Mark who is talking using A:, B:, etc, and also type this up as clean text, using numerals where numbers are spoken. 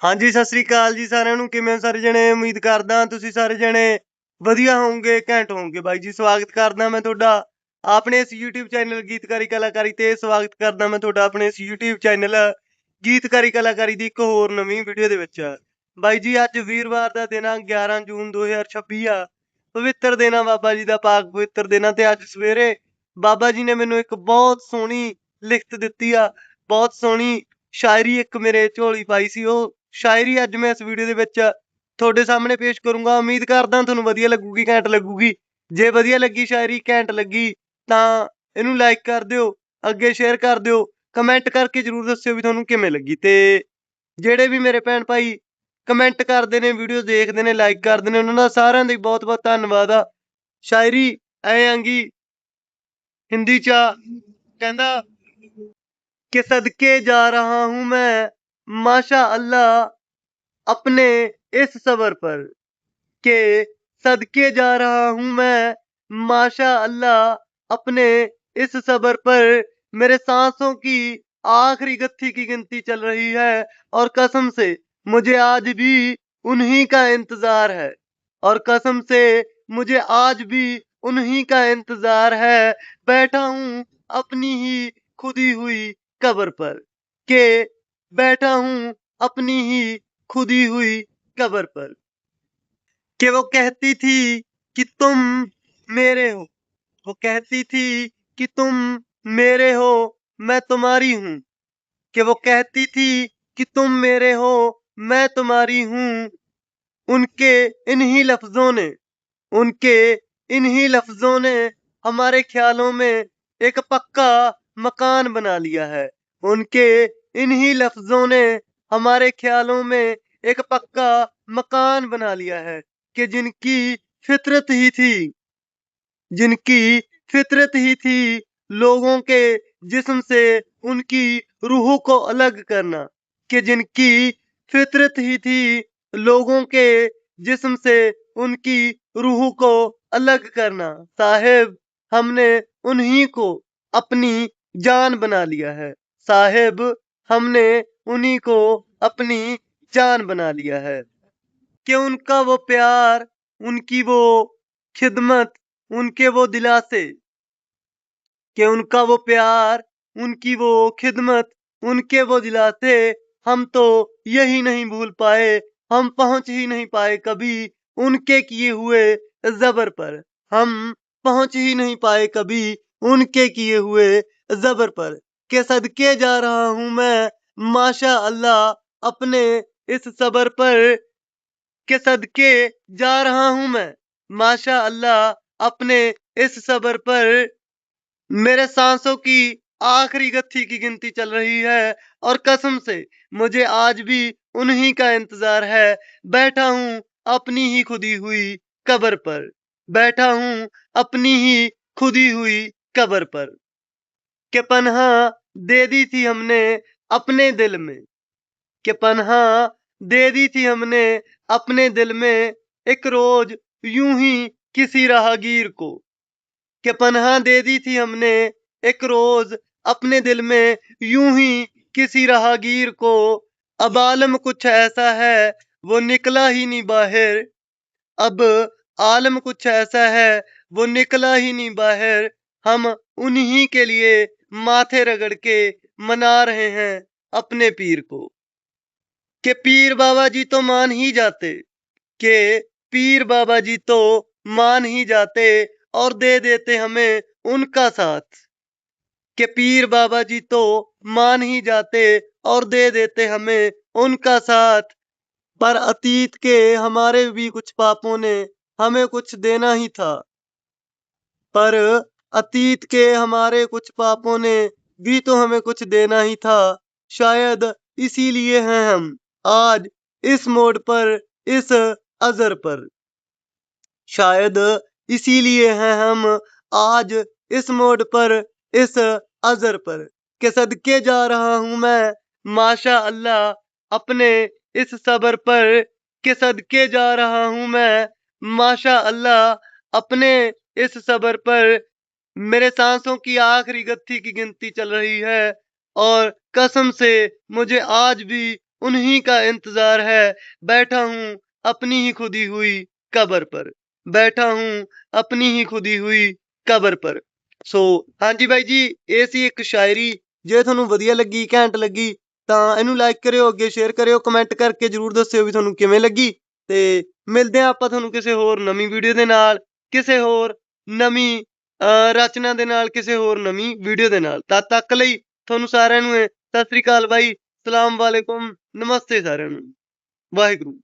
A: ਹਾਂਜੀ ਸਤਿ ਸ੍ਰੀ ਅਕਾਲ ਜੀ ਸਾਰਿਆਂ ਨੂੰ। ਕਿਵੇਂ ਹੋ ਸਾਰੇ ਜਣੇ? ਉਮੀਦ ਕਰਦਾ ਤੁਸੀਂ ਸਾਰੇ ਜਣੇ ਵਧੀਆ ਹੋਵੋਗੇ, ਘੈਂਟ ਹੋਵੋਗੇ। ਬਾਈ ਜੀ ਸਵਾਗਤ ਕਰਦਾ ਮੈਂ ਤੁਹਾਡਾ ਆਪਣੇ ਇਸ YouTube ਚੈਨਲ ਗੀਤਕਾਰੀ ਕਲਾਕਾਰੀ ਤੇ। ਸਵਾਗਤ ਕਰਦਾ ਮੈਂ ਤੁਹਾਡਾ ਆਪਣੇ ਇਸ YouTube ਚੈਨਲ ਗੀਤਕਾਰੀ ਕਲਾਕਾਰੀ ਦੀ ਇੱਕ ਹੋਰ ਨਵੀਂ ਵੀਡੀਓ ਦੇ ਵਿੱਚ। ਬਾਈ ਜੀ ਅੱਜ ਵੀਰਵਾਰ ਦਾ ਦਿਨ ਆ, 11 ਜੂਨ 2026 ਆ। ਪਵਿੱਤਰ ਦਿਨ ਆ ਬਾਬਾ ਜੀ ਦਾ, ਪਾਕ ਪਵਿੱਤਰ ਦਿਨ ਆ। ਤੇ ਅੱਜ ਸਵੇਰੇ ਬਾਬਾ ਜੀ ਨੇ ਮੈਨੂੰ ਇੱਕ ਬਹੁਤ ਸੋਹਣੀ ਲਿਖਤ ਦਿੱਤੀ ਆ, ਬਹੁਤ ਸੋਹਣੀ ਸ਼ਾਇਰੀ ਇੱਕ ਮੇਰੇ ਝੋਲੀ ਪਾਈ ਸੀ। ਉਹ ਸ਼ਾਇਰੀ ਅੱਜ ਮੈਂ ਇਸ ਵੀਡੀਓ ਦੇ ਵਿੱਚ ਤੁਹਾਡੇ ਸਾਹਮਣੇ ਪੇਸ਼ ਕਰੂੰਗਾ। ਉਮੀਦ ਕਰਦਾ ਤੁਹਾਨੂੰ ਵਧੀਆ ਲੱਗੂਗੀ, ਘੈਂਟ ਲੱਗੂਗੀ। ਜੇ ਵਧੀਆ ਲੱਗੀ ਸ਼ਾਇਰੀ, ਘੈਂਟ ਲੱਗੀ, ਤਾਂ ਇਹਨੂੰ ਲਾਈਕ ਕਰ ਦਿਓ, ਅੱਗੇ ਸ਼ੇਅਰ ਕਰ ਦਿਓ, ਕਮੈਂਟ ਕਰਕੇ ਜਰੂਰ ਦੱਸਿਓ ਵੀ ਤੁਹਾਨੂੰ ਕਿਵੇਂ ਲੱਗੀ। ਤੇ ਜਿਹੜੇ ਵੀ ਮੇਰੇ ਭੈਣ ਭਾਈ ਕਮੈਂਟ ਕਰਦੇ ਨੇ, ਵੀਡੀਓ ਦੇਖਦੇ ਨੇ, ਲਾਈਕ ਕਰਦੇ ਨੇ, ਉਹਨਾਂ ਦਾ ਸਾਰਿਆਂ ਦਾ ਹੀ ਬਹੁਤ ਬਹੁਤ ਧੰਨਵਾਦ ਆ। ਸ਼ਾਇਰੀ ਐ ਆਂਗੀ हिंदी चा कहंदा कि सदके जा रहा हूं मैं माशा अल्लाह अपने इस सबर पर, के सदके जा रहा हूं मैं माशा अल्लाह अपने इस सबर पर। मेरे सांसों की आखिरी गत्थी की गिनती चल रही है और कसम से मुझे आज भी उन्हीं का इंतजार है, और कसम से मुझे आज भी उन्हीं का इंतजार है। बैठा हूं अपनी ही खुदी हुई कब्र पर, के बैठा हूं अपनी ही खुदी हुई कब्र पर। कि वो कहती थी कि तुम मेरे हो, वो कहती थी कि तुम मेरे हो, मैं तुम्हारी हूं। कि वो कहती थी कि तुम मेरे हो, मैं तुम्हारी हूं। उनके इन्हीं लफ्जों ने, उनके इन्हीं लफ्जों ने हमारे ख्यालों में एक पक्का मकान बना लिया है। उनके इन्हीं लफ्जों ने हमारे ख्यालों में एक पक्का मकान बना लिया है। कि जिनकी फितरत ही थी, जिनकी फितरत ही थी लोगों के जिस्म से उनकी रूह को अलग करना। कि जिनकी फितरत ही थी लोगों के जिस्म से उनकी रूह को अलग करना। साहेब हमने उन्हीं को अपनी जान बना लिया है, साहेब हमने उन्हीं को अपनी जान बना लिया है। कि उनका वो प्यार, उनकी वो खिदमत, उनके वो दिलासे, कि उनका वो प्यार, उनकी वो खिदमत, उनके वो दिलासे हम तो यही नहीं भूल पाए। हम पहुंच ही नहीं पाए कभी उनके किए हुए जबर पर, हम पहुंच ही नहीं पाए कभी उनके किए हुए जबर पर। के सदके जा रहा हूं मैं माशा अल्लाह अपने इस सबर पर, के सदके जा रहा हूं मैं माशा अल्लाह अपने इस सबर पर। मेरे सांसों की आखिरी गत्थी की गिनती चल रही है और कसम से मुझे आज भी उन्हीं का इंतजार है। बैठा हूं अपनी ही खुदी हुई कब्र पर, बैठा हूं अपनी ही खुदी हुई कब्र पर। कि पन्हा दे दी थी हमने अपने दिल में, कि पन्हा दे दी थी हमने अपने दिल में एक रोज यूं ही किसी राहगीर को। कि पन्हा दे दी थी हमने एक रोज अपने दिल में यूं ही किसी राहगीर को। अब आलम कुछ ऐसा है वो निकला ही नहीं बाहर, अब आलम कुछ ऐसा है वो निकला ही नहीं बाहर। हम उन्हीं के लिए माथे रगड़ के मना रहे हैं अपने पीर को। कि पीर बाबा जी तो मान ही जाते, के पीर बाबा जी तो मान ही जाते और दे देते हमें उनका साथ। कि पीर बाबा जी तो मान ही जाते और दे देते हमें उनका साथ। पर अतीत के हमारे भी कुछ पापों ने हमें कुछ देना ही था, पर अतीत के हमारे कुछ पापों ने भी तो हमें कुछ देना ही था। शायद इसीलिए हैं हम आज इस मोड़ पर, इस अजर पर, शायद इसीलिए हैं हम आज इस मोड़ पर, इस अजर पर। के सदके जा रहा हूं मैं माशा अल्लाह अपने इस सबर पर, के सदके जा रहा हूं मैं माशा अल्लाह अपने इस सबर पर। मेरे सांसों की आखिरी गत्थी की गिनती चल रही है और कसम से मुझे आज भी उन्हीं का इंतजार है, बैठा हूँ अपनी ही खुदी हुई कब्र पर, बैठा हूँ अपनी ही खुदी हुई कब्र पर। ਸੋ ਹਾਂਜੀ ਬਾਈ ਜੀ, ਇਹ ਸੀ ਇੱਕ ਸ਼ਾਇਰੀ। ਜੇ ਤੁਹਾਨੂੰ ਵਧੀਆ ਲੱਗੀ, ਘੈਂਟ ਲੱਗੀ, ਤਾਂ ਇਹਨੂੰ ਲਾਈਕ ਕਰਿਓ, ਅੱਗੇ ਸ਼ੇਅਰ ਕਰਿਓ, ਕਮੈਂਟ ਕਰਕੇ ਜ਼ਰੂਰ ਦੱਸਿਓ ਵੀ ਤੁਹਾਨੂੰ ਕਿਵੇਂ ਲੱਗੀ। ਤੇ ਮਿਲਦੇ ਹਾਂ ਆਪਾਂ ਤੁਹਾਨੂੰ ਕਿਸੇ ਹੋਰ ਨਵੀਂ ਵੀਡੀਓ ਦੇ ਨਾਲ, ਕਿਸੇ ਹੋਰ ਨਵੀਂ ਰਚਨਾ ਦੇ ਨਾਲ, ਕਿਸੇ ਹੋਰ ਨਵੀਂ ਵੀਡੀਓ ਦੇ ਨਾਲ। ਤਦ ਤੱਕ ਲਈ ਤੁਹਾਨੂੰ ਸਾਰਿਆਂ ਨੂੰ ਸਤਿ ਸ੍ਰੀ ਅਕਾਲ ਬਾਈ, ਸਲਾਮ ਵਾਲੇਕੁਮ, ਨਮਸਤੇ ਸਾਰਿਆਂ ਨੂੰ, ਵਾਹਿਗੁਰੂ।